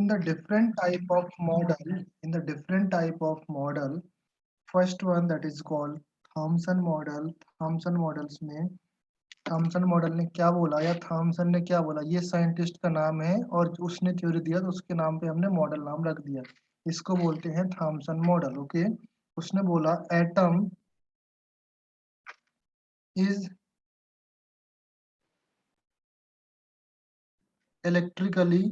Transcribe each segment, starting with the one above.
in the different type of model, first one that is called Thompson model. Thompson model ने क्या बोला या Thompson ने क्या बोला, ये साइंटिस्ट का नाम है और उसने थ्योरी दिया तो उसके नाम पे हमने मॉडल नाम रख दिया। इसको बोलते हैं थॉमसन मॉडल। ओके, उसने बोला atom is electrically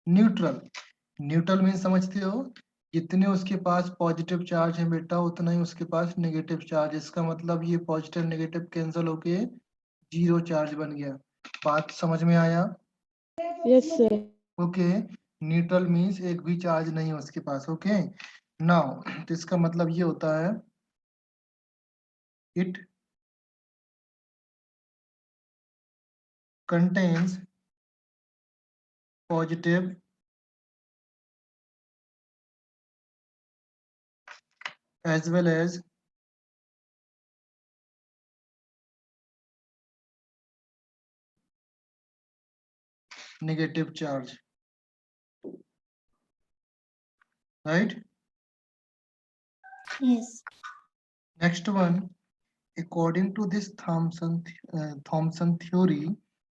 neutral. Neutral mean समझते हो, जितने उसके पास पॉजिटिव चार्ज है बेटा उतना ही उसके पास नेगेटिव चार्ज। इसका मतलब ये पॉजिटिव नेगेटिव कैंसिल होके जीरो चार्ज बन गया। बात समझ में आया? Yes sir. Okay, neutral means एक भी चार्ज नहीं है उसके पास। ओके, नाउ तो इसका मतलब ये होता है it contains positive as well as negative charge, right? Yes. Next one, according to this Thomson theory,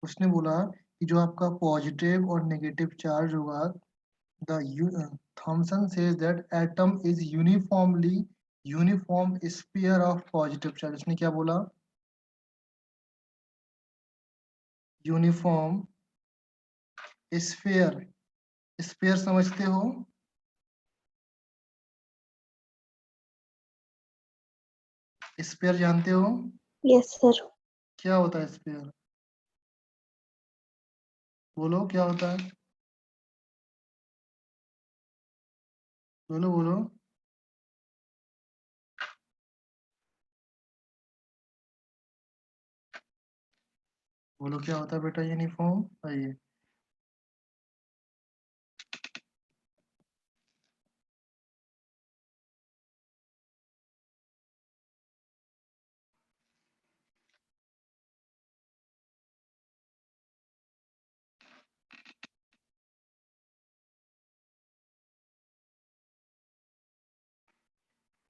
उसने बोला कि जो आपका पॉजिटिव और नेगेटिव चार्ज होगा, Thomson says that atom is uniform sphere of positive charge। उसने क्या बोला? Uniform sphere. स्फीयर समझते हो? स्फीयर जानते हो? Yes, sir. क्या होता है स्फीयर? बोलो क्या होता है? बोलो बोलो। बोलो क्या होता है बेटा यूनिफॉर्म? आइए,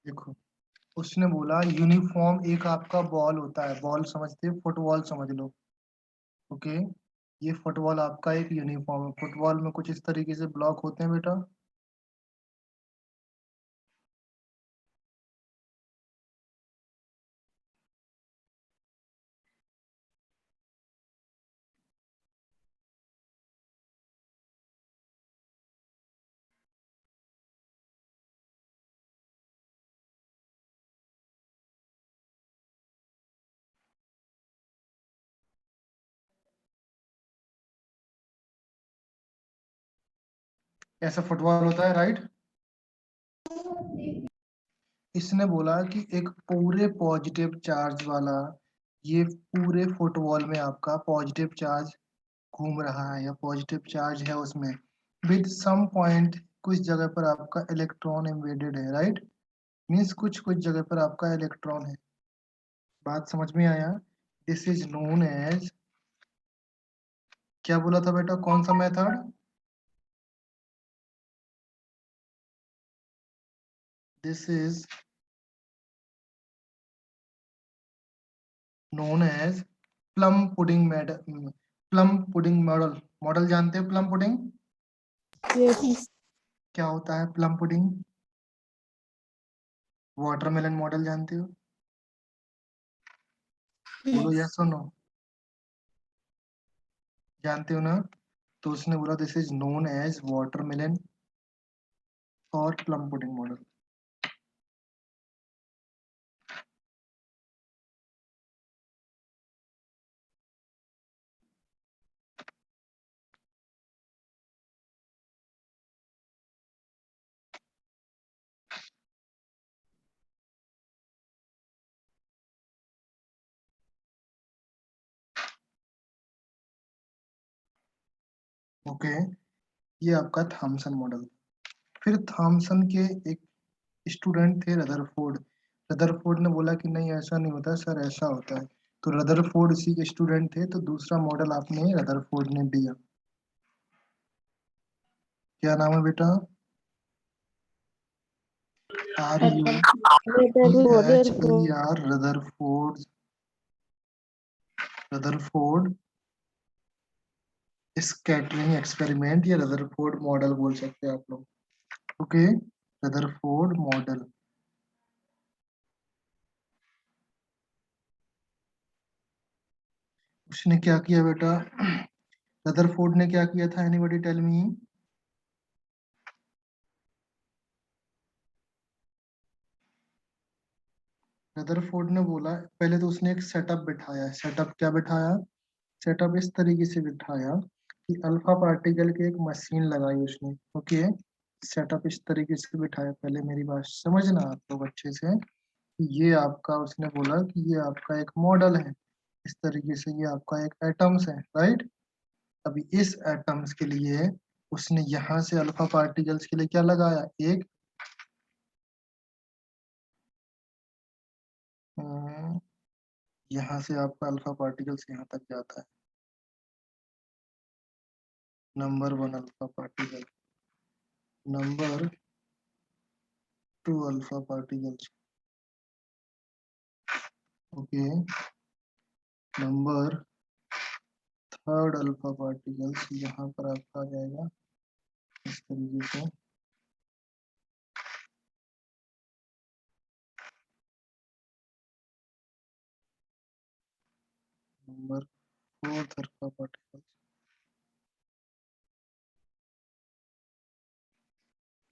देखो उसने बोला यूनिफॉर्म एक आपका बॉल होता है। बॉल समझते हो? फुटबॉल समझ लो। ओके, ये फुटबॉल आपका एक यूनिफॉर्म है। फुटबॉल में कुछ इस तरीके से ब्लॉक होते हैं बेटा। ऐसा फुटबॉल होता है, राइट? इसने बोला कि एक पूरे पॉजिटिव चार्ज वाला, ये पूरे फुटबॉल में आपका पॉजिटिव चार्ज घूम रहा है या पॉजिटिव चार्ज है उसमें, विद सम पॉइंट कुछ जगह पर आपका इलेक्ट्रॉन एम्बेडेड है, राइट? मीन्स कुछ कुछ जगह पर आपका इलेक्ट्रॉन है। बात समझ में आया? दिस इज नोन एज, क्या बोला था बेटा, कौन सा method? This is known as plum pudding model. Model जानते हो प्लम पुडिंग? यस। क्या होता है प्लम पुडिंग? वाटरमेलन मॉडल जानते हो? बोलो Yes. यस और नो। जानते हो ना? तो उसने बोला this is known as watermelon और प्लम पुडिंग मॉडल। ओके, ये आपका थॉमसन मॉडल। फिर थॉमसन के एक स्टूडेंट थे रदरफोर्ड। रदरफोर्ड ने बोला कि नहीं ऐसा नहीं होता सर, ऐसा होता है। तो रदरफोर्ड इसी के स्टूडेंट थे, तो दूसरा मॉडल आपने रदरफोर्ड ने दिया। क्या नाम है बेटा? R U H E R Rutherford, Rutherford scattering experiment या रदरफोर्ड मॉडल बोल सकते हैं आप लोग। Okay, Rutherford model. उसने क्या किया बेटा? रदरफोर्ड ने क्या किया था? Anybody tell me. रदरफोर्ड ने बोला, पहले तो उसने एक सेटअप बिठाया। सेटअप क्या बिठाया? सेटअप इस तरीके से बिठाया कि अल्फा पार्टिकल की एक मशीन लगाई उसने। ओके, सेटअप इस तरीके से बिठाया। पहले मेरी बात समझना आप लोग अच्छे से। ये आपका, उसने बोला कि ये आपका एक मॉडल है, इस तरीके से ये आपका एक एटम्स है, राइट। अभी इस एटम्स के लिए उसने यहाँ से अल्फा पार्टिकल्स के लिए क्या लगाया? एक यहाँ से आपका अल्फा पार्टिकल्स यहाँ तक जाता है, number 1 alpha particle, number 2 alpha particles, okay, number 3 alpha particles यहाँ पर आपका आ जाएगा इस तरीके से। नंबर 4 अल्फा पार्टिकल्स,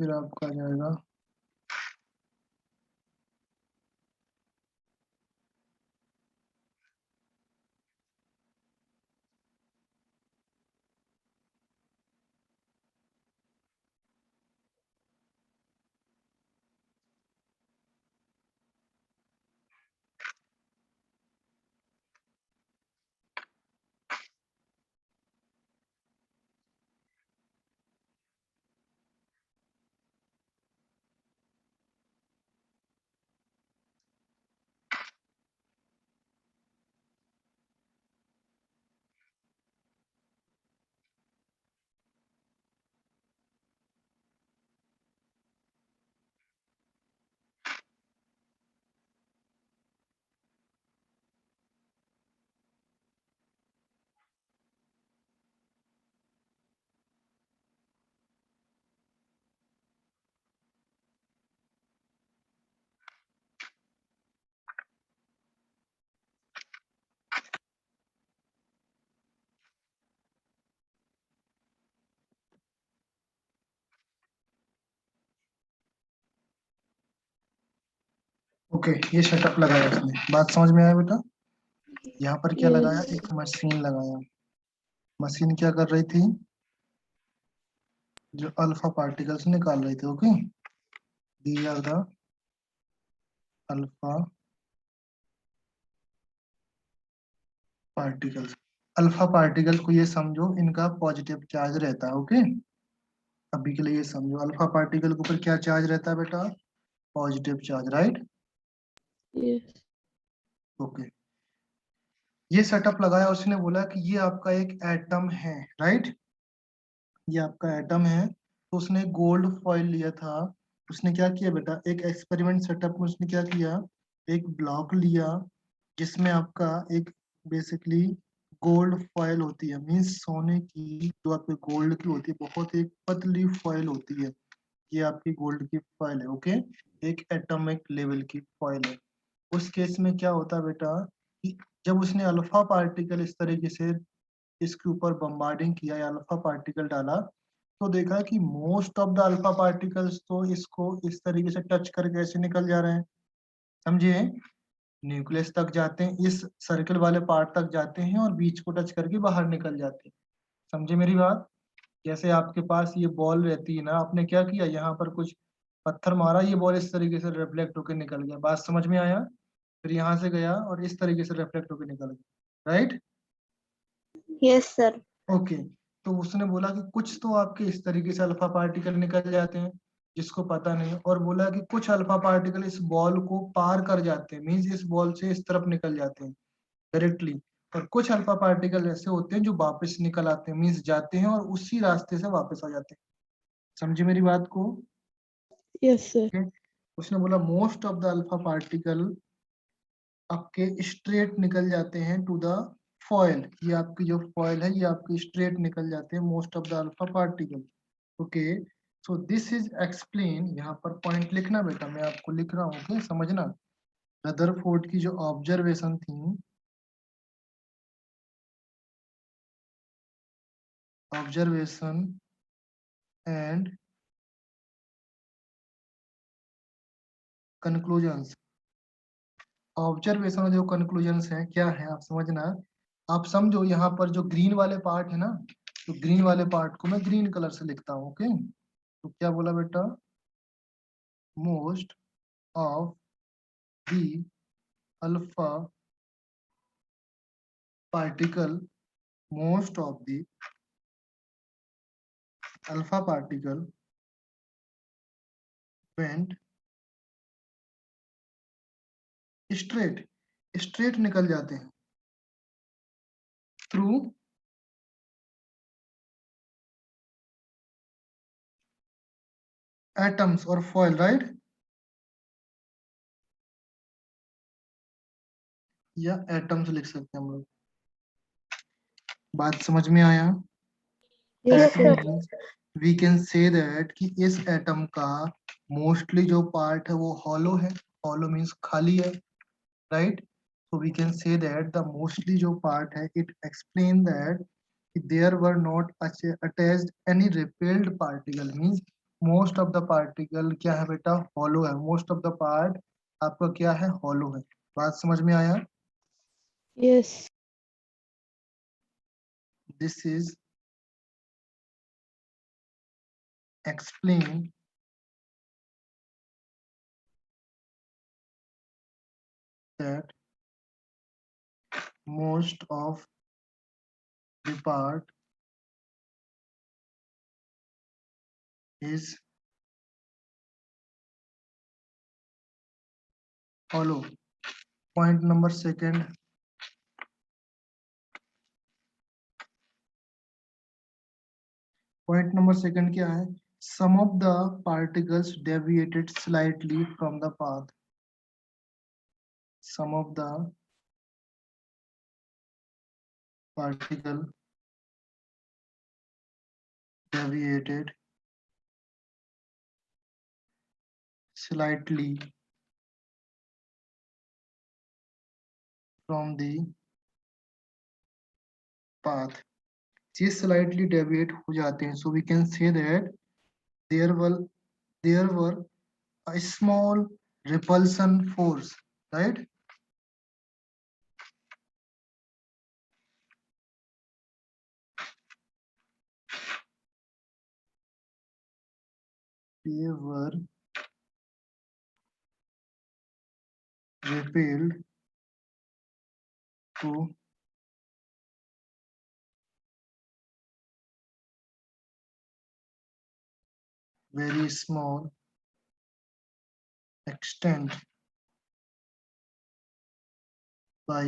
फिर आपका आ जाएगा ओके। ये सेटअप लगाया उसने, बात समझ में आया बेटा? यहाँ पर क्या लगाया? Yes. एक मशीन लगाया। मशीन क्या कर रही थी? जो अल्फा पार्टिकल्स निकाल रही थी। Okay, these are the alpha particles. Alpha particle को ये समझो, इनका पॉजिटिव चार्ज रहता है। ओके, अभी के लिए ये समझो, अल्फा पार्टिकल के ऊपर क्या चार्ज रहता है बेटा? Positive charge, right. Yes. Okay, ये सेटअप लगाया उसने, बोला कि ये आपका एक एटम है, राइट। ये आपका एटम है। तो उसने गोल्ड फॉइल लिया था। उसने क्या किया बेटा? एक एक्सपेरिमेंट सेटअप में उसने क्या किया? एक ब्लॉक लिया जिसमें आपका एक बेसिकली गोल्ड फॉइल होती है, मीन्स सोने की जो आपके गोल्ड की होती है, बहुत एक पतली फॉइल होती है। ये आपकी गोल्ड की फॉइल है। ओके, एक एटॉमिक लेवल की फॉइल है। उस केस में क्या होता है बेटा कि जब उसने अल्फा पार्टिकल इस तरीके से इसके ऊपर बम्बार्डिंग किया या अल्फा पार्टिकल डाला, तो देखा कि most of the alpha particles तो इसको इस तरीके से टच करके ऐसे निकल जा रहे हैं, समझे? न्यूक्लियस तक जाते हैं, इस सर्कल वाले पार्ट तक जाते हैं और बीच को टच करके बाहर निकल जाते हैं। समझे मेरी बात? जैसे आपके पास ये बॉल रहती है ना, आपने क्या किया, यहाँ पर कुछ पत्थर मारा, ये बॉल इस तरीके से रिफ्लेक्ट होकर निकल गया। बात समझ में आया? फिर यहाँ से गया और इस तरीके से रिफ्लेक्ट होकर निकल गया, राइट। Yes sir. ओके, तो उसने बोला कि कुछ तो आपके इस तरीके से अल्फा पार्टिकल निकल जाते हैं जिसको पता नहीं, और बोला कि कुछ अल्फा पार्टिकल इस बॉल को पार कर जाते हैं, मीन्स इस बॉल से इस तरफ निकल जाते हैं डायरेक्टली। और कुछ अल्फा पार्टिकल ऐसे होते हैं जो वापस निकल आते हैं, मीन्स जाते हैं और उसी रास्ते से वापस आ जाते हैं। समझे मेरी बात को? Yes, sir. Okay? उसने बोला most of the alpha particle आपके स्ट्रेट निकल जाते हैं टू द फॉयल। ये आपकी जो फॉयल है ये आपकी स्ट्रेट निकल जाते हैं most of the alpha particle. Okay, so this is explain. यहाँ पर पॉइंट लिखना बेटा, मैं आपको लिख रहा हूँ, ओके समझना। रदरफोर्ड की जो ऑब्जर्वेशन थी, ऑब्जर्वेशन एंड कंक्लूजन्स। ऑब्जर्वेशन और जो कंक्लूजन्स हैं क्या है आप समझना। आप समझो यहाँ पर जो ग्रीन वाले पार्ट है ना, तो ग्रीन वाले पार्ट को मैं ग्रीन कलर से लिखता हूँ। ओके, तो क्या बोला बेटा, most of the alpha particle, most of the alpha particle went straight, straight निकल जाते हैं थ्रू एटम्स और फॉयल, राइट, या एटम्स लिख सकते हैं हम लोग। बात समझ में आया? Yes, sir. We can say that कि इस एटम का मोस्टली जो पार्ट है वो हॉलो है। हॉलो मीन्स खाली है, right. So we can say that the mostly जो पार्ट है it explain that there were not attached any repelled particle. Means most of the particle क्या है बेटा, हॉलो है। मोस्ट ऑफ द पार्ट आपका क्या है, हॉलो है। बात समझ में आया? Yes. This is explain that most of the part is hollow. Point number second, point number second क्या है, some of the particles deviated slightly from the path. Some of the particle deviated slightly from the path. ये slightly deviate हो जाते हैं, so we can say that there were a small repulsion force, right? They were repelled to very small extent by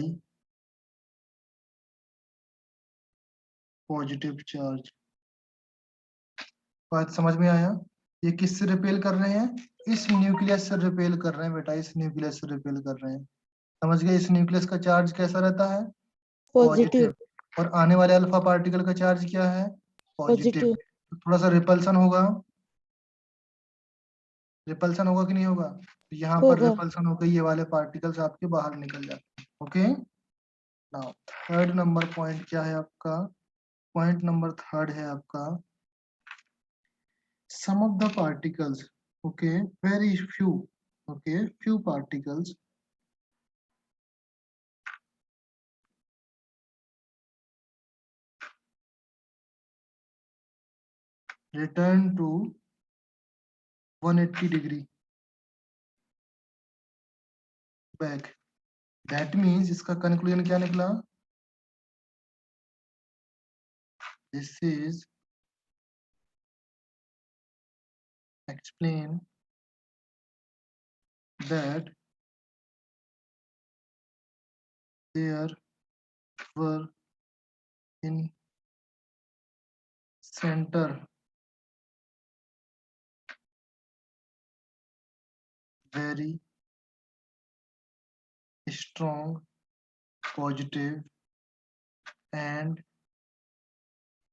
positive charge. बात समझ में आया? ये किससे रिपेल कर रहे हैं, इस न्यूक्लियस से रिपेल कर रहे हैं बेटा, इस न्यूक्लियस से रिपेल कर रहे हैं। समझ गए? इस न्यूक्लियस का चार्ज कैसा रहता है, Positive. और आने वाले अल्फा पार्टिकल का चार्ज क्या है, पॉजिटिव। Positive. तो थोड़ा सा रिपल्सन होगा, रिपल्सन होगा कि नहीं होगा, तो यहाँ पर होगा. रिपल्सन होकर ये वाले पार्टिकल्स आपके बाहर निकल जाते हैं। Okay, now third number point क्या है आपका, पॉइंट नंबर थर्ड है आपका, some of the particles, okay, very few, okay, few particles return to 180 degree back. That means इसका conclusion क्या निकला, this is explain that there were in center very strong positive and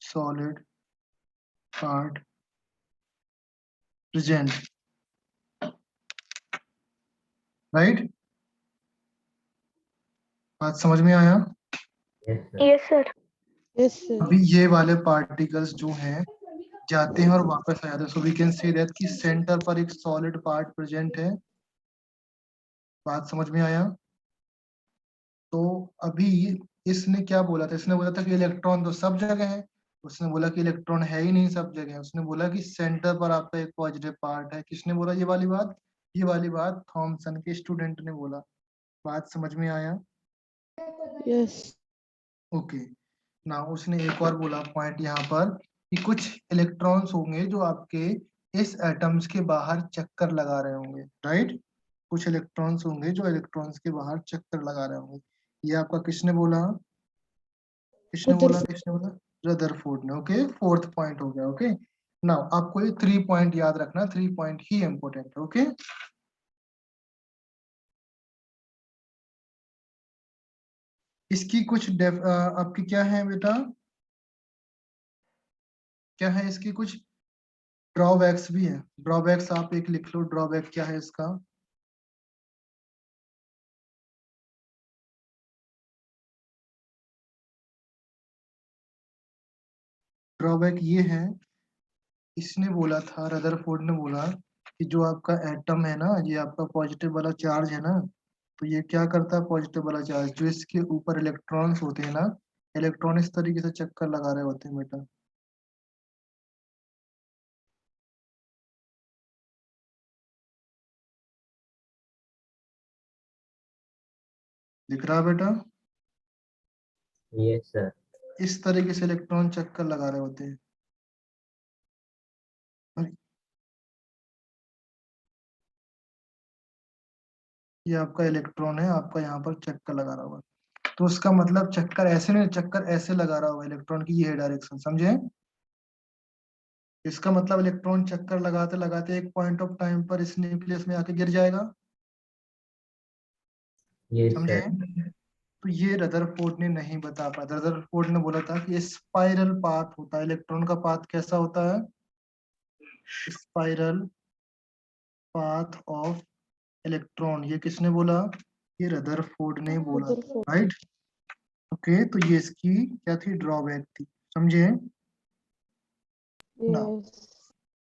solid part present, right? बात समझ में आया? Yes, sir. Yes, sir. अभी ये वाले पार्टिकल्स जो हैं जाते हैं और वापस आ जाते हैं, so we can say that कि सेंटर पर एक सॉलिड पार्ट प्रेजेंट है। बात समझ में आया? तो अभी इसने क्या बोला था? इसने बोला था कि इलेक्ट्रॉन तो सब जगह है। उसने बोला कि इलेक्ट्रॉन है ही नहीं सब जगह। उसने बोला कि सेंटर पर आपका एक पॉजिटिव पार्ट है। किसने बोला ये वाली बात? ये वाली बात थॉमसन के स्टूडेंट ने बोला। बात समझ में आया? Yes. ओके ना, उसने एक और बोला पॉइंट यहाँ पर कि कुछ इलेक्ट्रॉन्स होंगे जो आपके इस एटम्स के बाहर चक्कर लगा रहे होंगे, राइट? कुछ इलेक्ट्रॉन्स होंगे जो इलेक्ट्रॉन्स के बाहर चक्कर लगा रहे होंगे। ये आपका किसने बोला? किसने बोला? Rutherford. किसने बोला? रदरफोर्ड ने। ओके, फोर्थ पॉइंट हो गया। ओके नाउ आपको ये 3 पॉइंट याद रखना, 3 पॉइंट ही इंपॉर्टेंट है। ओके इसकी कुछ आपकी क्या है बेटा? क्या है इसकी? कुछ ड्रॉबैक्स भी है। ड्रॉबैक्स आप एक लिख लो, ड्रॉबैक क्या है इसका? ड्रॉबैक ये है, इसने बोला था, रदरफोर्ड ने बोला कि जो आपका एटम है ना, ये आपका पॉजिटिव वाला चार्ज है ना, तो ये क्या करता है? पॉजिटिव वाला चार्ज जो इसके ऊपर इलेक्ट्रॉन्स होते हैं ना, इलेक्ट्रॉन इस तरीके से चक्कर लगा रहे होते हैं बेटा। दिख रहा है बेटा? Yes, sir. इस तरीके से इलेक्ट्रॉन चक्कर लगा रहे होते हैं। और ये आपका इलेक्ट्रॉन है, आपका यहाँ पर चक्कर लगा रहा होगा। तो उसका मतलब चक्कर ऐसे नहीं, चक्कर ऐसे लगा रहा होगा इलेक्ट्रॉन की, ये डायरेक्शन, समझे? इसका मतलब इलेक्ट्रॉन चक्कर लगाते लगाते एक पॉइंट ऑफ टाइम पर इस न्यूक्लियस में आके गिर जाएगा। Yes, समझे? sir. तो ये रदरफोर्ड ने नहीं बता पाया। रदरफोर्ड ने बोला था कि स्पाइरल पाथ होता है इलेक्ट्रॉन का। पाथ कैसा होता है? Spiral path of electron. ये किसने बोला? ये रदरफोर्ड ने बोला था, Rutherford. राइट? ओके तो ये इसकी क्या थी? ड्रॉबैक थी, समझे ना? Yes.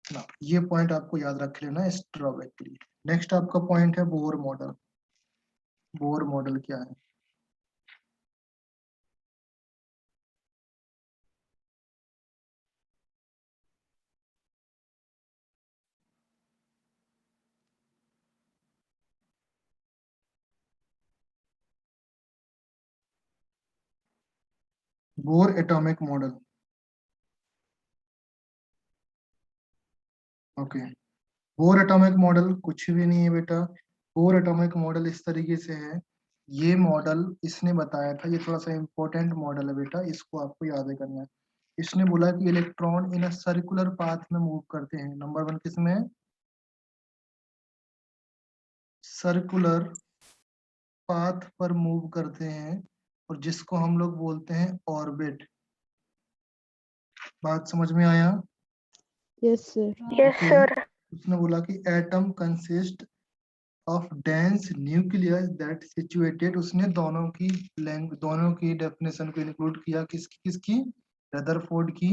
ना ये पॉइंट आपको याद रख लेना इस ड्रॉबैक के लिए। नेक्स्ट आपका पॉइंट है बोर मॉडल। बोर मॉडल क्या है? Bore atomic model. Okay bore atomic model कुछ भी नहीं है बेटा। बोर एटॉमिक मॉडल इस तरीके से है। ये मॉडल इसने बताया था, ये थोड़ा सा इंपॉर्टेंट मॉडल है बेटा, इसको आपको याद करना है। इसने बोला कि electron in a circular path में मूव करते हैं। नंबर 1 किसमें? सर्कुलर पाथ पर मूव करते हैं, और जिसको हम लोग बोलते हैं ऑर्बिट। बात समझ में आया? Yes, sir. Yes, okay sir. उसने बोला कि atom consist of dense nucleus that situated. उसने दोनों की डेफिनेशन को इंक्लूड किया। किसकी किसकी? रदरफोर्ड की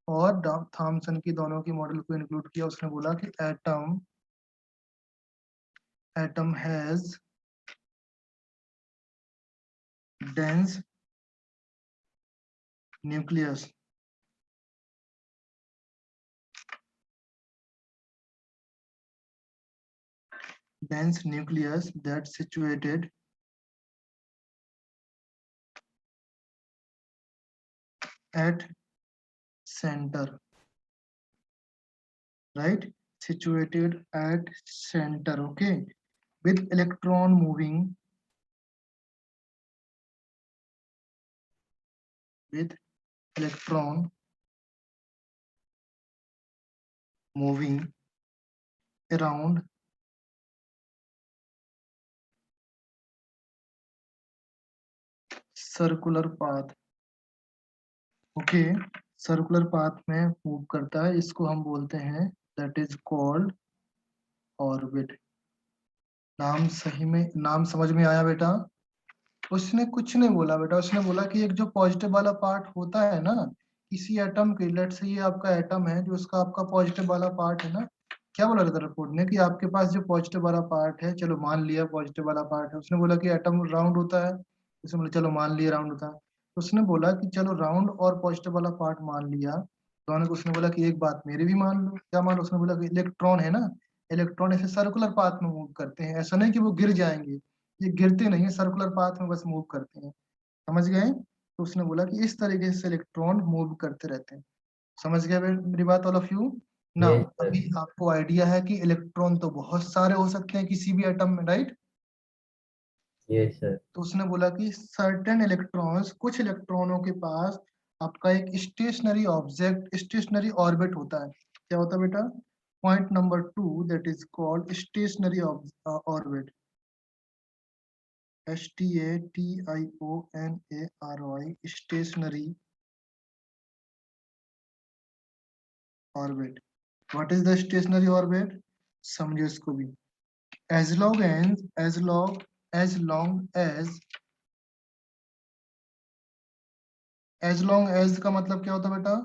और थॉमसन की, दोनों की मॉडल को इंक्लूड किया। उसने बोला कि atom has dense nucleus that situated at center, right? Situated at center, okay, with electron moving around circular path. Okay, circular path में मूव करता है, इसको हम बोलते हैं दैट इज कॉल्ड ऑर्बिट। नाम सही में, नाम समझ में आया बेटा? उसने कुछ नहीं बोला बेटा, उसने बोला कि एक जो पॉजिटिव वाला पार्ट होता है ना किसी एटम के, लेट से ये आपका एटम है जो उसका आपका पॉजिटिव वाला पार्ट है ना, क्या बोला था रिपोर्ट ने कि आपके पास जो पॉजिटिव वाला पार्ट है, चलो मान लिया पॉजिटिव वाला पार्ट है, उसने बोला कि एटम राउंड होता है, उसने बोला चलो मान लिया राउंड होता है, तो उसने बोला कि चलो राउंड और पॉजिटिव वाला पार्ट मान लिया, तो उसने बोला कि एक बात मेरी भी मान लो, क्या मान लो? उसने बोला कि इलेक्ट्रॉन है ना, इलेक्ट्रॉन ऐसे सर्कुलर पाथ में मूव करते हैं, ऐसा नहीं कि वो गिर जाएंगे, ये गिरते नहीं है, सर्कुलर पाथ में बस मूव करते हैं, समझ गए? तो उसने बोला कि इस तरीके से इलेक्ट्रॉन मूव करते रहते हैं। समझ गए मेरी बात all of you? Now Yes, sir. अभी आपको आइडिया है कि इलेक्ट्रॉन तो बहुत सारे हो सकते हैं किसी भी एटम में, राइट? Yes, sir. तो उसने बोला कि सर्टेन इलेक्ट्रॉन्स, कुछ इलेक्ट्रॉनों के पास आपका एक स्टेशनरी ऑब्जेक्ट, स्टेशनरी ऑर्बिट होता है। क्या होता है बेटा? Point number 2 that is called stationery orbit. STATIONARY, stationery orbit. What is the stationery orbit? समझो इसको भी। as long as long as का मतलब क्या होता है बेटा?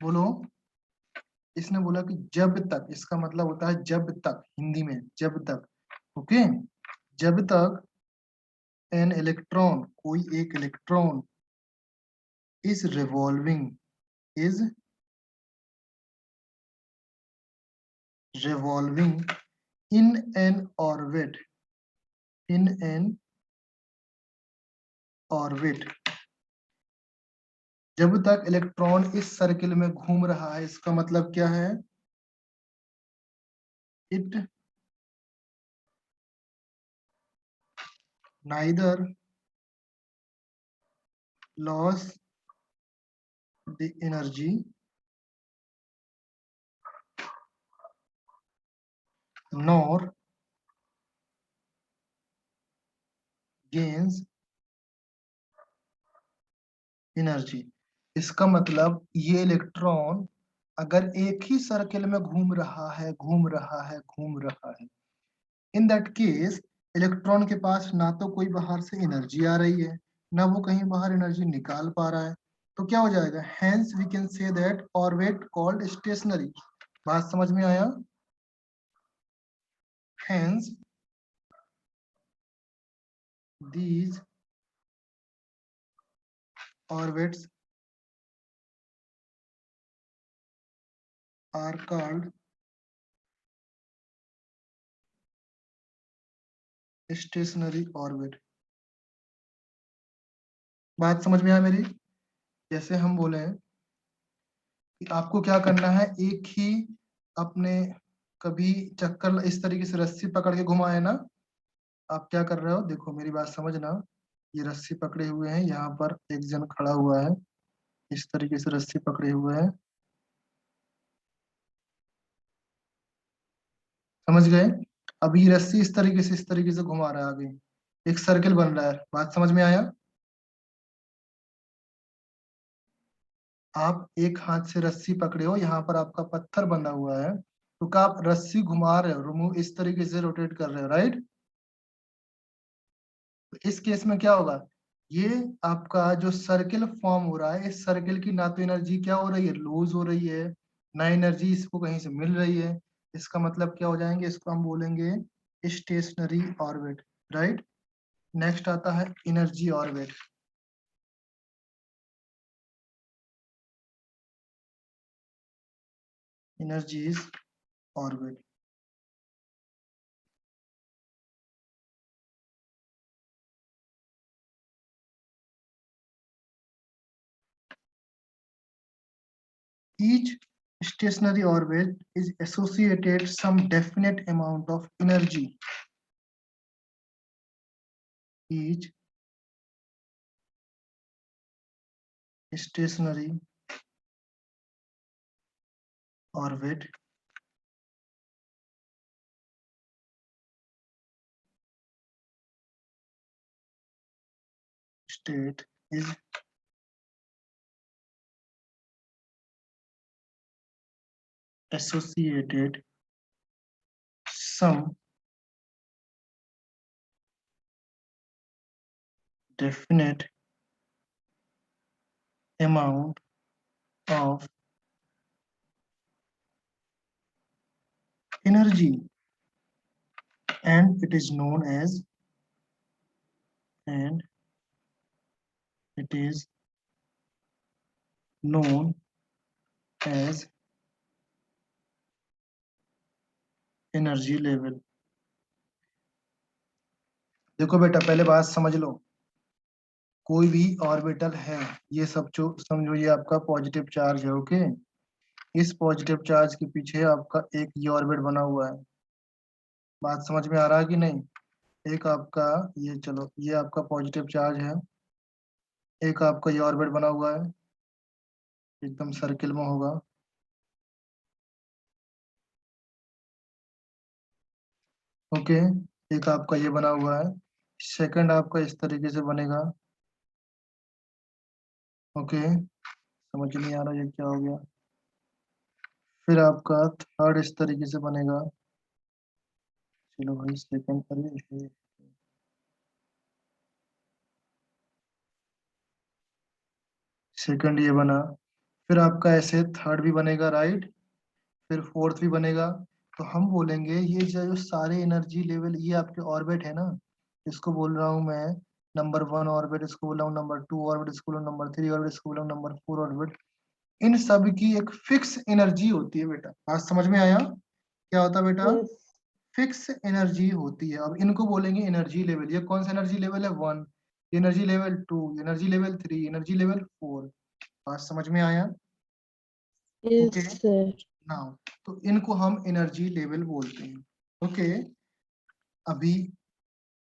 बोलो। इसने बोला कि जब तक, इसका मतलब होता है जब तक, हिंदी में जब तक। ओके, जब तक एन इलेक्ट्रॉन, कोई एक electron is revolving, is revolving in an orbit, in an orbit, जब तक इलेक्ट्रॉन इस सर्किल में घूम रहा है, इसका मतलब क्या है? It neither loss the energy nor gains energy. इसका मतलब ये इलेक्ट्रॉन अगर एक ही सर्किल में घूम रहा है, घूम रहा है, घूम रहा है, इन दैट केस इलेक्ट्रॉन के पास ना तो कोई बाहर से एनर्जी आ रही है, ना वो कहीं बाहर एनर्जी निकाल पा रहा है, तो क्या हो जाएगा? Hence we can say that orbit called stationary. बात समझ में आया? Hence these orbits are called stationary orbit। बात समझ में आया मेरी? जैसे हम बोले कि आपको क्या करना है, एक ही अपने कभी चक्कर इस तरीके से रस्सी पकड़ के घुमाए ना, आप क्या कर रहे हो? देखो मेरी बात समझना, ये रस्सी पकड़े हुए हैं, यहाँ पर एक जन खड़ा हुआ है, इस तरीके से रस्सी पकड़े हुए हैं, समझ गए? अब ये रस्सी इस तरीके से, इस तरीके से घुमा रहा है, आगे एक सर्किल बन रहा है। बात समझ में आया? आप एक हाथ से रस्सी पकड़े हो, यहाँ पर आपका पत्थर बंधा हुआ है, तो क्या आप रस्सी घुमा रहे हो, रिमूव इस तरीके से रोटेट कर रहे हो, राइट? तो इस केस में क्या होगा? ये आपका जो सर्किल फॉर्म हो रहा है, इस सर्किल की ना तो एनर्जी क्या हो रही है, लूज हो रही है, ना एनर्जी इसको कहीं से मिल रही है। इसका मतलब क्या हो जाएंगे? इसको हम बोलेंगे स्टेशनरी ऑर्बिट, राइट? नेक्स्ट आता है energy orbit. Energies orbit. Each stationary orbit is associated some definite amount of energy. Each stationary orbit state is associated some definite amount of energy, and it is known as energy level. देखो बेटा, पहले बात समझ लो, कोई भी orbital है, ये सब जो समझो, ये आपका पॉजिटिव चार्ज है। ओके, इस पॉजिटिव चार्ज के पीछे आपका एक ये ऑर्बिट बना हुआ है। बात समझ में आ रहा है कि नहीं? एक आपका ये, चलो ये आपका पॉजिटिव चार्ज है, एक आपका ये ऑर्बिट बना हुआ है, एकदम सर्किल में होगा। ओके, एक आपका ये बना हुआ है, सेकंड आपका इस तरीके से बनेगा। ओके, समझ नहीं आ रहा ये क्या हो गया। फिर आपका थर्ड इस तरीके से बनेगा। चलो भाई सेकंड, अरे सेकंड ये बना, फिर आपका ऐसे थर्ड भी बनेगा, राइट, फिर फोर्थ भी बनेगा। तो हम बोलेंगे ये जो सारे एनर्जी लेवल, ये आपके ऑर्बिट है ना, इसको बोल रहा हूँ मैं नंबर 1 ऑर्बिट, इसको बोल रहा हूँ नंबर 2 ऑर्बिट, इसको बोल रहा हूँ नंबर 3 ऑर्बिट, इसको बोल रहा हूँ नंबर 4 ऑर्बिट। इन सब की एक फिक्स एनर्जी होती है बेटा। बात समझ में आया? क्या होता है बेटा? Yes. फिक्स एनर्जी होती है। अब इनको बोलेंगे एनर्जी लेवल। ये कौन सा एनर्जी लेवल है? 1, energy level 2, energy level 3, energy level 4। बात समझ में आया? Yes, okay, sir. नाउ तो इनको हम एनर्जी लेवल बोलते हैं। ओके, अभी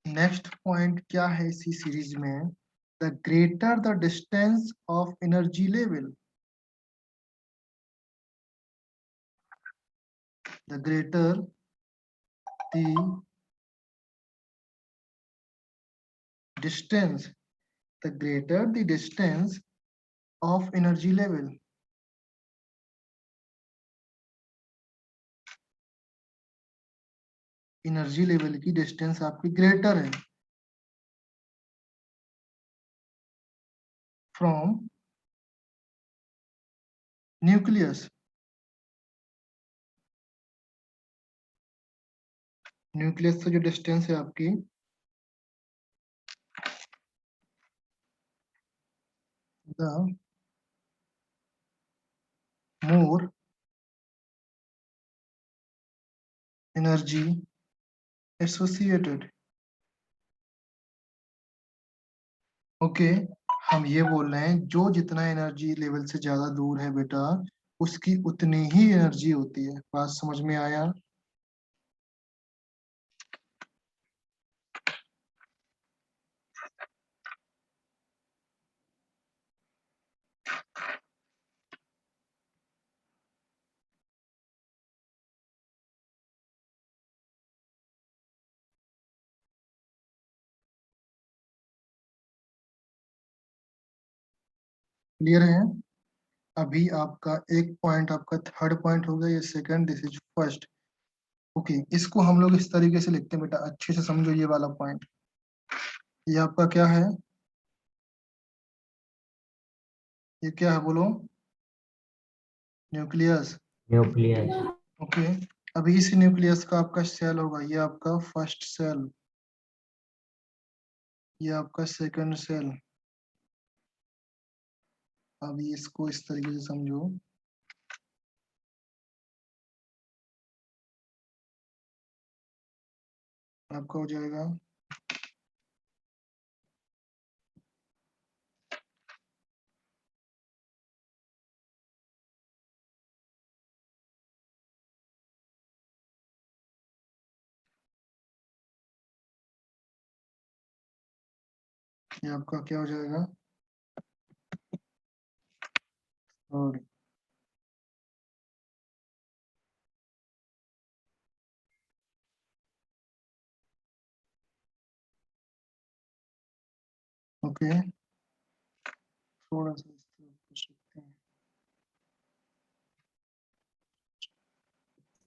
नेक्स्ट पॉइंट क्या है इसी सीरीज में? The greater the distance of energy level, the greater the distance, the greater the distance of energy level, energy level की डिस्टेंस आपकी ग्रेटर है फ्रॉम न्यूक्लियस। न्यूक्लियस से जो डिस्टेंस है आपकी, the more energy associated. Okay, हम ये बोल रहे हैं जो जितना एनर्जी लेवल से ज्यादा दूर है बेटा, उसकी उतनी ही एनर्जी होती है। बात समझ में आया? क्लियर है? अभी आपका एक पॉइंट, आपका थर्ड पॉइंट हो गया, ये second, this is first. Okay, इसको हम लोग इस तरीके से लिखते हैं बेटा, अच्छे से समझो ये वाला पॉइंट। ये आपका क्या है? ये क्या है बोलो? न्यूक्लियस। न्यूक्लियस। ओके, अभी इस न्यूक्लियस का आपका सेल होगा, ये आपका फर्स्ट सेल, ये आपका सेकंड सेल। अभी इसको इस तरीके से समझो, आपका हो जाएगा ये आपका क्या हो जाएगा? और ओके, थोड़ा सा इस तरफ कर सकते हैं।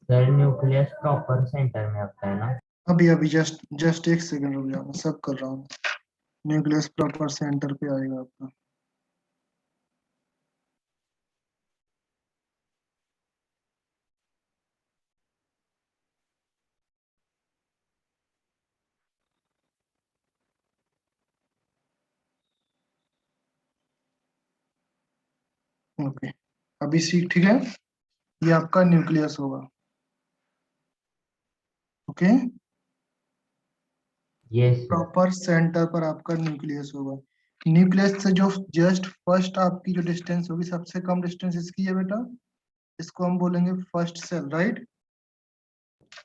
सर न्यूक्लियस प्रॉपर सेंटर में होता है ना? अभी अभी जस्ट एक सेकंड रुक जाओ, मैं सब कर रहा हूँ। न्यूक्लियस प्रॉपर सेंटर पे आएगा आपका। ओके, अभी सी ठीक है, ये आपका न्यूक्लियस होगा। Okay, yes sir. Proper centre पर आपका न्यूक्लियस होगा। न्यूक्लियस से जो जस्ट फर्स्ट आपकी जो डिस्टेंस होगी, सबसे कम डिस्टेंस इसकी है बेटा, इसको हम बोलेंगे first shell, right.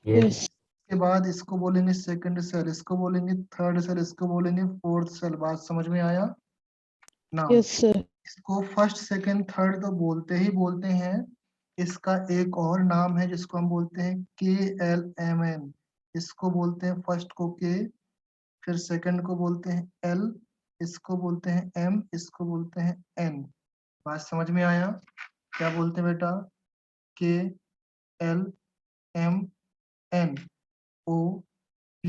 Yes Yes. के बाद इसको बोलेंगे सेकंड सेल, इसको बोलेंगे थर्ड सेल, इसको बोलेंगे फोर्थ सेल। बात समझ में आया ना? Yes, sir. इसको फर्स्ट सेकंड थर्ड तो बोलते ही बोलते हैं, इसका एक और नाम है जिसको हम बोलते हैं KLMN। इसको बोलते हैं फर्स्ट को K, फिर सेकंड को बोलते हैं L, इसको बोलते हैं M, इसको बोलते हैं N। बात समझ में आया? क्या बोलते हैं बेटा? KLMN OP,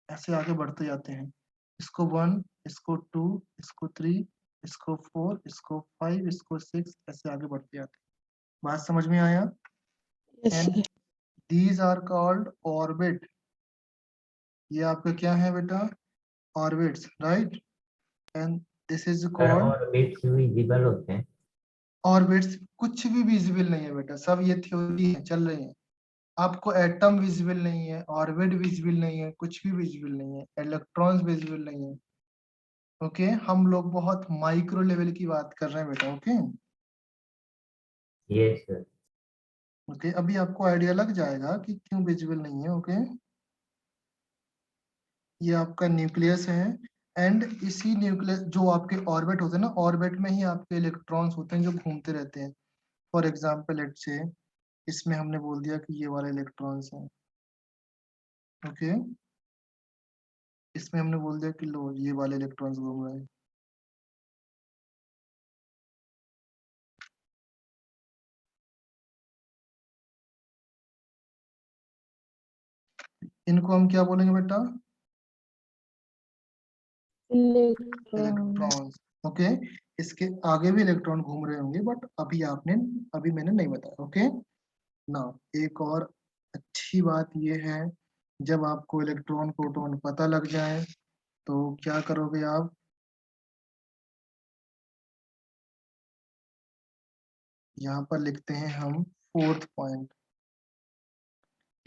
ऐसे आगे बढ़ते जाते हैं। इसको 1, इसको 2, इसको 3, इसको 4, इसको 5, इसको 6, ऐसे आगे बढ़ते जाते हैं। बात समझ में आया? Yes, and sir. These are called orbit. ये आपका क्या है बेटा? Orbits, right. And this is sir called orbits visible होते हैं? ऑर्बिट्स। कुछ भी विजिबल नहीं है बेटा, सब ये थ्योरी है, चल रही है। आपको एटम विजिबल नहीं है, ऑर्बिट विजिबल नहीं है, कुछ भी विजिबल नहीं है, इलेक्ट्रॉन्स विजिबल नहीं है। ओके, हम लोग बहुत माइक्रो लेवल की बात कर रहे हैं बेटा। Okay yes sir. ओके, अभी आपको आइडिया लग जाएगा कि क्यों विजिबल नहीं है। ओके, ये आपका न्यूक्लियस है, एंड इसी न्यूक्लियस जो आपके ऑर्बिट होते हैं ना, ऑर्बिट में ही आपके इलेक्ट्रॉन्स होते हैं जो घूमते रहते हैं। फॉर एग्जाम्पल लेट्स से इसमें हमने बोल दिया कि ये वाले इलेक्ट्रॉन्स हैं। ओके, इसमें हमने बोल दिया कि लो ये वाले इलेक्ट्रॉन्स घूम रहे हैं। इनको हम क्या बोलेंगे बेटा? Electron. इलेक्ट्रॉन्स। ओके, इसके आगे भी इलेक्ट्रॉन घूम रहे होंगे, बट अभी मैंने नहीं बताया। ओके ना, एक और अच्छी बात ये है, जब आपको इलेक्ट्रॉन प्रोटॉन पता लग जाए तो क्या करोगे आप? यहाँ पर लिखते हैं हम fourth point,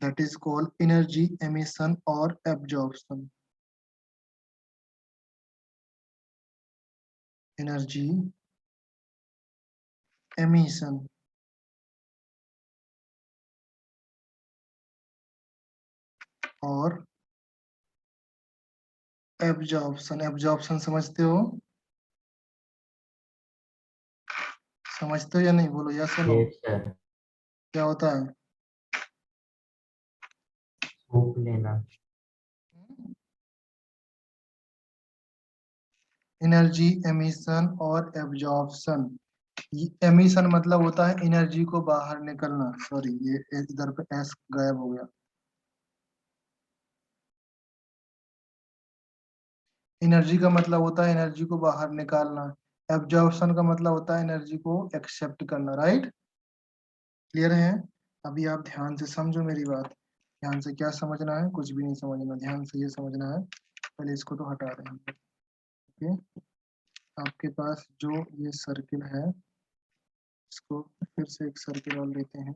that is called energy emission और एब्जॉर्प्शन। एनर्जी एमिशन और एब्जॉर्प्शन। एब्जॉर्प्शन समझते हो? समझते हो या नहीं? बोलो यस और नो। Yes sir. क्या होता है? सूप लेना। एनर्जी एमिशन और एब्जॉर्प्शन। एमिशन मतलब होता है एनर्जी को बाहर निकलना। सॉरी, ये इधर पे एस गायब हो गया। एनर्जी का मतलब होता है एनर्जी को बाहर निकालना। एब्जॉर्प्शन का मतलब होता है एनर्जी को एक्सेप्ट करना। राइट, क्लियर है? अभी आप ध्यान से समझो मेरी बात। ध्यान से क्या समझना है? कुछ भी नहीं समझना, ध्यान से ये समझना है। पहले इसको तो हटा रहे हैं। ओके, आपके पास जो ये सर्किल है, इसको फिर से एक सर्किल और लेते हैं।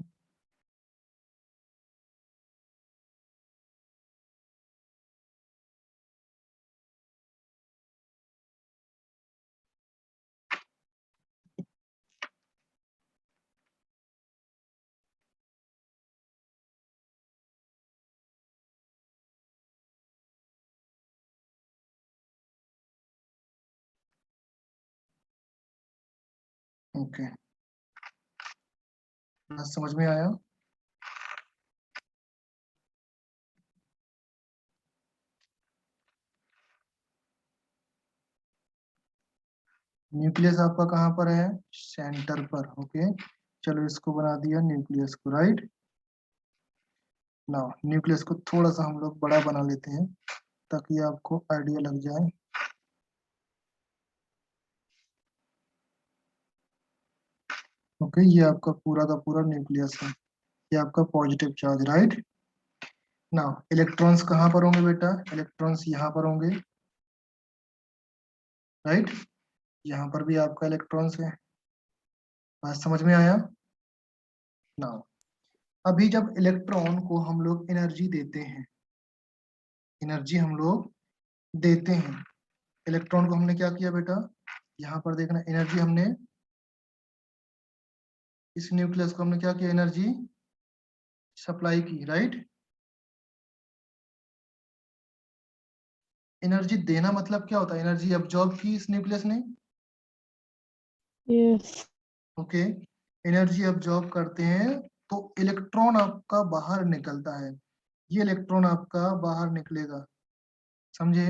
ओके, समझ में आया? न्यूक्लियस आपका कहाँ पर है? सेंटर पर। ओके, चलो इसको बना दिया न्यूक्लियस को, राइट। ना न्यूक्लियस को थोड़ा सा हम लोग बड़ा बना लेते हैं ताकि आपको आइडिया लग जाए। ओके, ये आपका पूरा का पूरा न्यूक्लियस है, ये आपका पॉजिटिव चार्ज, राइट। ना इलेक्ट्रॉन्स कहाँ पर होंगे बेटा? इलेक्ट्रॉन्स यहाँ पर होंगे, राइट। यहाँ पर भी आपका इलेक्ट्रॉन्स है। बात समझ में आया? ना अभी जब इलेक्ट्रॉन को हम लोग एनर्जी देते हैं, एनर्जी हम लोग देते हैं, इलेक्ट्रॉन को हमने क्या किया बेटा? यहाँ पर देखना, एनर्जी हमने इस न्यूक्लियस को हमने क्या किया? एनर्जी सप्लाई की, राइट। एनर्जी देना मतलब क्या होता है? एनर्जी अब्जॉर्ब की इस न्यूक्लियस ने, Yes. ओके। एनर्जी अब्जॉर्ब करते हैं तो इलेक्ट्रॉन आपका बाहर निकलता है, ये इलेक्ट्रॉन आपका बाहर निकलेगा, समझे?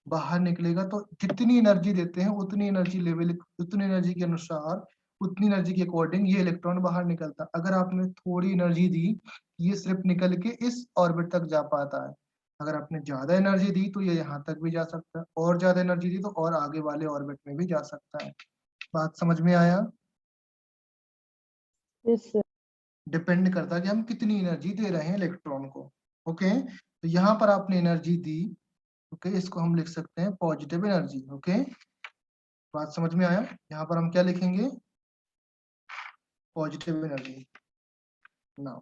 बाहर निकलेगा तो जितनी एनर्जी देते हैं उतनी एनर्जी लेवल, उतनी एनर्जी के अनुसार, उतनी एनर्जी के अकॉर्डिंग ये इलेक्ट्रॉन बाहर निकलता है। अगर आपने थोड़ी एनर्जी दी, ये सिर्फ निकल के इस ऑर्बिट तक जा पाता है। अगर आपने ज्यादा एनर्जी दी तो ये यहाँ तक भी जा सकता है, और ज्यादा एनर्जी दी तो और आगे वाले ऑर्बिट में भी जा सकता है। बात समझ में आया? Yes, sir. डिपेंड करता है कि हम कितनी एनर्जी दे रहे हैं इलेक्ट्रॉन को। ओके, तो यहाँ पर आपने एनर्जी दी, ओके, इसको हम लिख सकते हैं पॉजिटिव एनर्जी। ओके, बात समझ में आया? यहाँ पर हम क्या लिखेंगे? Positive energy. नाउ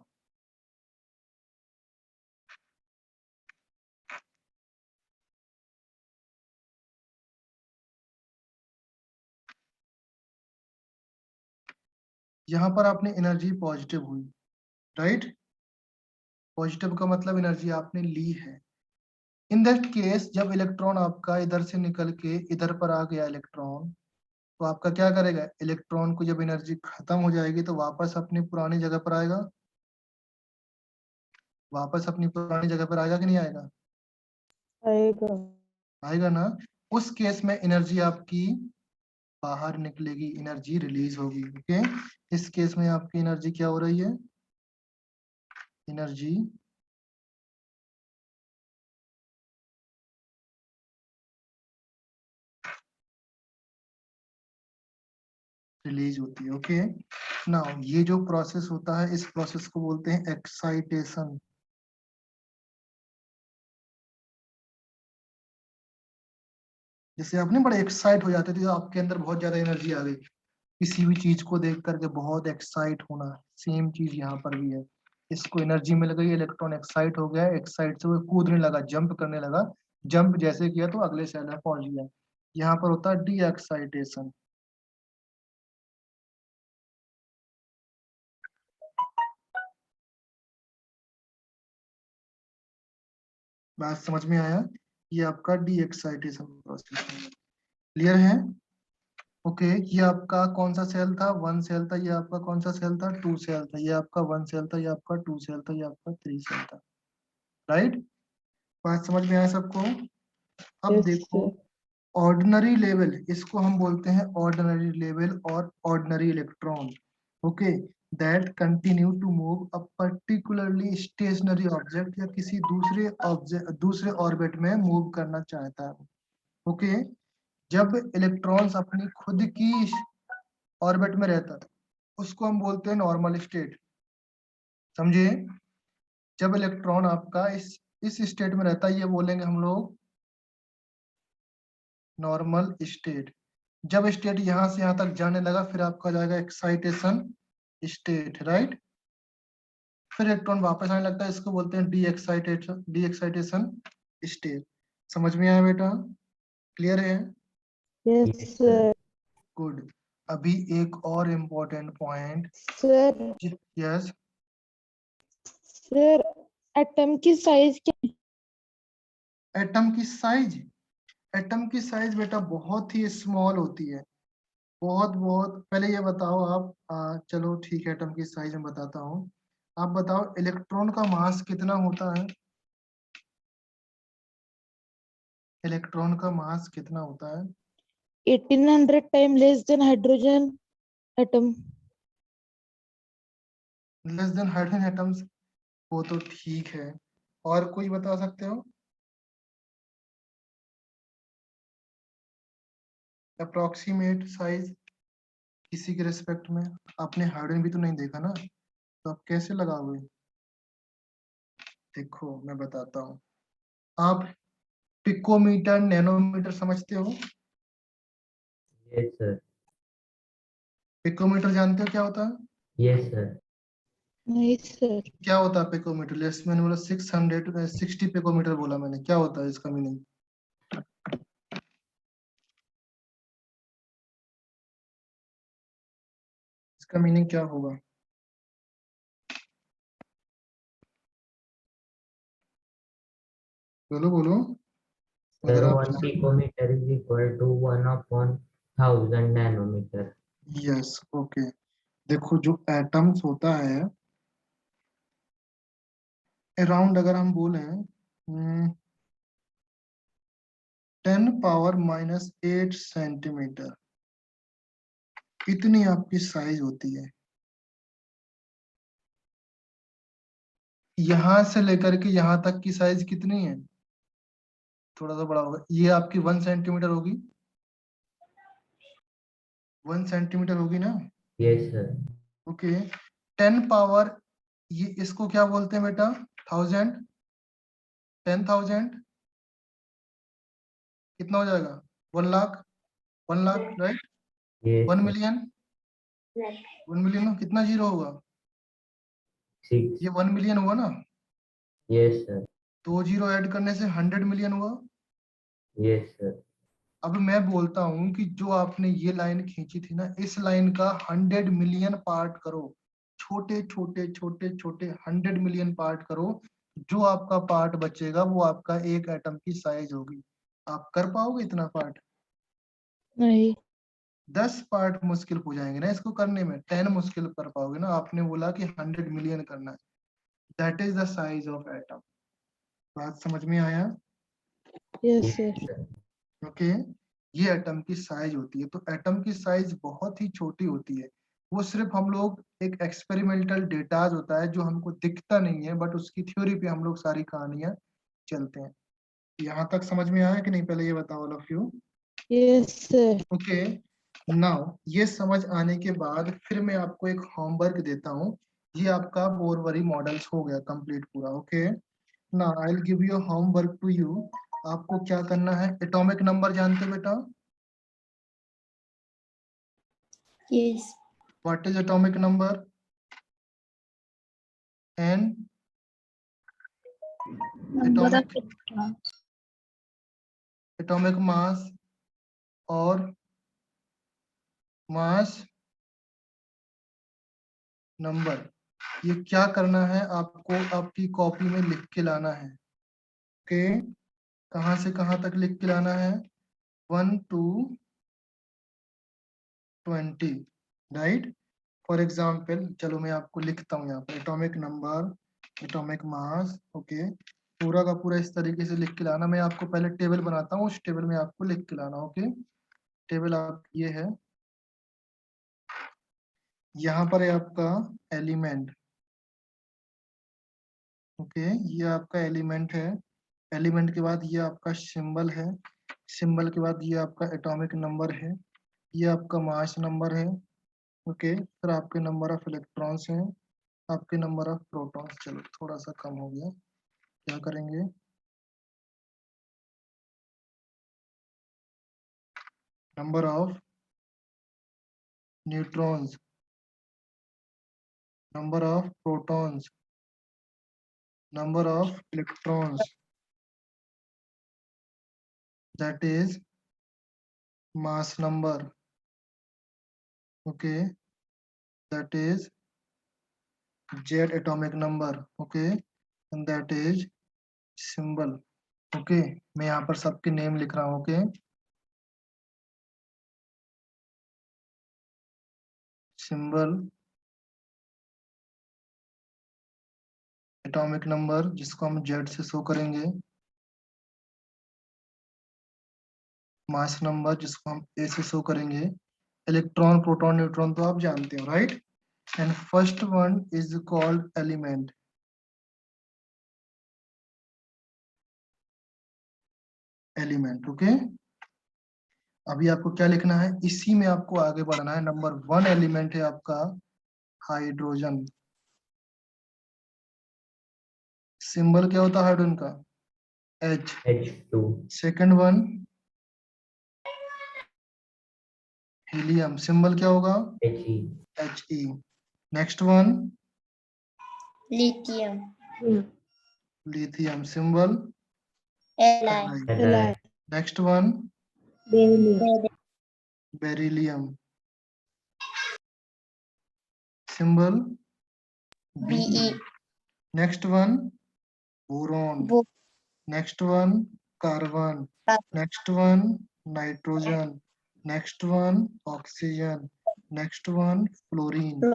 यहाँ पर आपने एनर्जी पॉजिटिव हुई, राइट। पॉजिटिव का मतलब एनर्जी आपने ली है। इन दैट केस जब इलेक्ट्रॉन आपका इधर से निकल के इधर पर आ गया इलेक्ट्रॉन, तो आपका क्या करेगा? इलेक्ट्रॉन को जब एनर्जी खत्म हो जाएगी तो वापस अपनी पुरानी जगह पर आएगा, वापस अपनी पुरानी जगह पर आएगा कि नहीं आएगा? आएगा। आएगा ना। उस केस में एनर्जी आपकी बाहर निकलेगी, एनर्जी रिलीज होगी। ओके, इस केस में आपकी एनर्जी क्या हो रही है? एनर्जी रिलीज होती है। ओके, नाउ ये जो प्रोसेस होता है इस प्रोसेस को बोलते हैं एक्साइटेशन। जैसे आपने बड़े एक्साइट हो जाते थे, तो आपके अंदर बहुत ज्यादा एनर्जी आ गई, किसी भी चीज को देख करके बहुत एक्साइट होना, सेम चीज यहाँ पर भी है। इसको एनर्जी मिल गई, इलेक्ट्रॉन एक्साइट हो गया, एक्साइट से वो कूदने लगा, जंप करने लगा, जंप जैसे किया तो अगले सेल में पहुंच गया। यहाँ पर होता है डी एक्साइटेशन। बात समझ में आया? ये आपका डी एक्साइटेशन प्रोसेस है। क्लियर है? ओके, ये आपका कौन सा सेल था? वन सेल था। ये आपका कौन सा सेल था? टू सेल था। ये आपका वन सेल था, ये आपका टू सेल था, ये आपका थ्री सेल था, राइट। बात समझ में आया सबको? अब Yes, देखो, sir. ऑर्डिनरी लेवल, इसको हम बोलते हैं ऑर्डिनरी लेवल और ordinary electron. Okay, that continue to move a particularly stationary object, या किसी दूसरे ऑब्जेक्ट, दूसरे ऑर्बिट में मूव करना चाहता है। ओके, जब इलेक्ट्रॉन्स अपनी खुद की ऑर्बिट में रहता है उसको हम बोलते हैं नॉर्मल स्टेट, समझे? जब इलेक्ट्रॉन आपका इस स्टेट में रहता है ये बोलेंगे हम लोग नॉर्मल स्टेट। जब स्टेट यहाँ से यहाँ तक जाने लगा फिर आपका जाएगा एक्साइटेशन स्टेट, राइट। फिर इलेक्ट्रॉन वापस आने लगता है, इसको बोलते हैं डी एक्साइटेशन स्टेट। समझ में आया बेटा? क्लियर है? Yes, Yes, sir. गुड। अभी एक और important point. Sir, yes, sir, atom की साइज क्या है? एटम की साइज, एटम की साइज बेटा बहुत ही स्मॉल होती है, बहुत बहुत। पहले ये बताओ आप, चलो ठीक है, एटम की साइज में बताता हूँ। आप बताओ इलेक्ट्रॉन का मास कितना होता है? इलेक्ट्रॉन का मास कितना होता है? 1800 time less than hydrogen atom. Less than hydrogen atoms, वो तो ठीक है। और कोई बता सकते हो अप्रोक्सीमेट साइज किसी के रिस्पेक्ट में? आपने हाइड्रोजन भी तो नहीं देखा ना, तो आप कैसे लगाओगे? देखो मैं बताता हूँ। आप पिकोमीटर नैनोमीटर समझते हो? Yes sir. पिकोमीटर जानते हो क्या होता है? Yes sir. नहीं सर। क्या होता है पिकोमीटर? लेस मैंने बोला 660 पिकोमीटर बोला मैंने, क्या होता है इसका मीनिंग? इसका मीनिंग क्या होगा? बोलो बोलो। अगर सर आप 1 picometer is equal to 1/1000 nanometer. Yes okay. देखो जो एटम्स होता है अराउंड, अगर हम बोले 10⁻⁸ इतनी आपकी साइज होती है। यहां से लेकर के यहां तक की साइज कितनी है? थोड़ा सा बड़ा होगा, ये आपकी 1 सेंटीमीटर होगी, 1 सेंटीमीटर होगी ना? Yes sir. ओके। 10 पावर, ये इसको क्या बोलते हैं बेटा? 1000, 10,000 कितना हो जाएगा? 1 lakh, 1 lakh right? Yes 1 million, 1 million कितना जीरो होगा? 6. ये 1 मिलियन हुआ ना, यस सर। 2 जीरो ऐड करने से 100 मिलियन हुआ। Yes sir. अब मैं बोलता हूँ कि जो आपने ये लाइन खींची थी ना, इस लाइन का 100 मिलियन पार्ट करो, छोटे छोटे छोटे छोटे 100 मिलियन पार्ट करो, जो आपका पार्ट बचेगा वो आपका एक एटम की साइज होगी। आप कर पाओगे इतना पार्ट? नहीं 10 पार्ट मुश्किल हो जाएंगे ना इसको करने में, 10 मुश्किल कर पाओगे ना। आपने बोला कि 100 मिलियन करना है, that is the size of atom. बात समझ में आया? Yes sir. सर। ओके। ये एटम की साइज होती है। तो एटम की साइज बहुत ही छोटी होती है। वो सिर्फ हम लोग एक एक्सपेरिमेंटल डेटाज होता है जो हमको दिखता नहीं है, बट उसकी थ्योरी पे हम लोग सारी कहानियां चलते हैं। यहाँ तक समझ में आया कि नहीं? पहले ये बताओ all of you. Yes sir. Okay. Now ये समझ आने के बाद फिर मैं आपको एक होमवर्क देता हूँ। ये आपका बोरवरी मॉडल्स हो गया कंप्लीट पूरा। Okay. Now I will give you homework to you. आपको क्या करना है? एटॉमिक नंबर जानते हो बेटा? Yes. What is atomic number? And Number of atomic electrons. atomic mass और मास नंबर। ये क्या करना है आपको? आपकी कॉपी में लिख के लाना है। ओके। कहाँ से कहाँ तक लिख के लाना है? 1 to 20 राइट? फॉर एग्जाम्पल चलो मैं आपको लिखता हूँ यहाँ पर atomic number, atomic mass. Okay. पूरा का पूरा इस तरीके से लिख के लाना। मैं आपको पहले टेबल बनाता हूँ, उस टेबल में आपको लिख के लाना। ओके। टेबल आप ये है, यहाँ पर है आपका एलिमेंट। ओके। ये आपका एलिमेंट है। एलिमेंट के बाद ये आपका सिंबल है। सिंबल के बाद ये आपका एटॉमिक नंबर है। ये आपका मास नंबर है। ओके। फिर आपके नंबर ऑफ इलेक्ट्रॉन्स हैं, आपके नंबर ऑफ प्रोटॉन्स। चलो थोड़ा सा कम हो गया, क्या करेंगे? Number of neutrons, number of protons, number of electrons, that is mass number. Okay. That is Z atomic number. Okay. And that is symbol. Okay. मैं यहाँ पर सबके नेम लिख रहा हूँ। ओके। सिंबल, एटॉमिक नंबर जिसको हम जेड से शो करेंगे, मास नंबर जिसको हम ए से शो करेंगे, इलेक्ट्रॉन प्रोटॉन न्यूट्रॉन तो आप जानते हो, right? And first one is called element. Element, okay. अभी आपको क्या लिखना है, इसी में आपको आगे बढ़ना है। नंबर 1 एलिमेंट है आपका हाइड्रोजन। सिंबल क्या होता है हाइड्रोजन का? H। H2, second one helium, symbol क्या होगा? He, He। Next one lithium, lithium, symbol Li, Li, next one beryllium, beryllium, symbol Be, next one boron, Bo, next one carbon, next one nitrogen, next one oxygen, next one fluorine,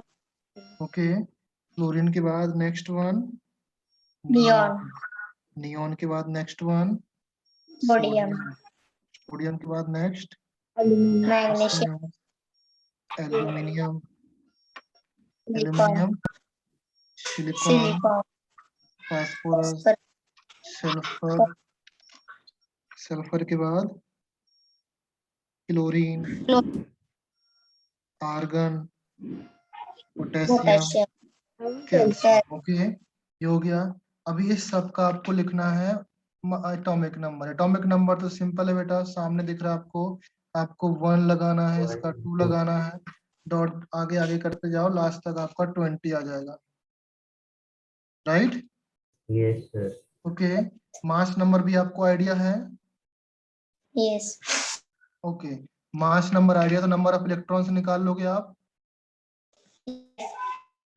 okay. Fluorine के बाद next one neon, neon के बाद next one sodium, sodium के बाद next magnesium, aluminium, silicon, aluminium, silicon, silicon, phosphorus, phosphorus, sulphur, sulphur के बाद chlorine, chlorine, argon, potassium, potassium, calcium, okay. ये हो गया। अभी इस सब का आपको लिखना है एटॉमिक नंबर। एटॉमिक नंबर तो सिंपल है बेटा, सामने दिख रहा है आपको। आपको 1 लगाना है, इसका 2 लगाना है, डॉट आगे आगे करते जाओ, लास्ट तक आपका 20 आ जाएगा, right? yes sir, okay. Mass number भी आपको आइडिया है? yes, okay. Mass number idea, तो नंबर ऑफ इलेक्ट्रॉन्स निकाल लोगे आप,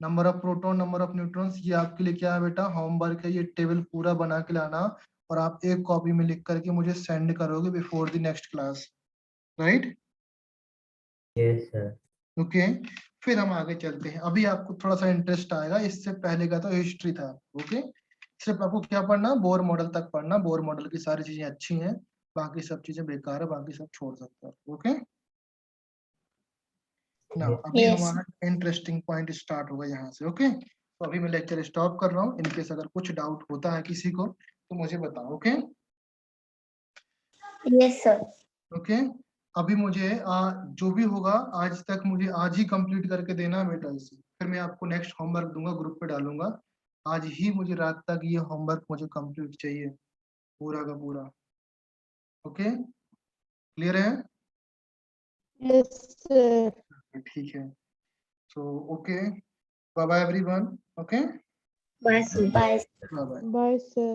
number of proton, number of neutrons. ये आपके लिए क्या है बेटा, होमवर्क है। ये टेबल पूरा बना के लाना और आप एक कॉपी में लिख करके मुझे सेंड करोगे before the next class, right? yes sir, okay. फिर हम आगे चलते हैं। अभी आपको थोड़ा सा इंटरेस्ट आएगा, इससे पहले का तो हिस्ट्री था, ओके। सिर्फ आपको क्या पढ़ना, बोर मॉडल तक पढ़ना। बोर मॉडल की सारी चीजें अच्छी हैं, बाकी सब चीजें बेकार है, बाकी सब छोड़ सकते हो, ओके ना। अभी Yes. हमारा इंटरेस्टिंग पॉइंट स्टार्ट होगा यहाँ से, ओके। तो अभी मैं लेक्चर स्टॉप कर रहा हूँ। इनकेस अगर कुछ डाउट होता है किसी को तो मुझे बताओ, ओके। yes sir, okay. अभी मुझे जो भी होगा आज तक मुझे आज ही कंप्लीट करके देना बेटा इसे, फिर मैं आपको नेक्स्ट होमवर्क दूंगा, ग्रुप पे डालूंगा। आज ही मुझे रात तक ये होमवर्क मुझे कंप्लीट चाहिए, पूरा का पूरा, ओके। क्लियर है? Yes, sir. ठीक है। So okay, bye bye everyone, okay, bye, bye bye. Bye, sir.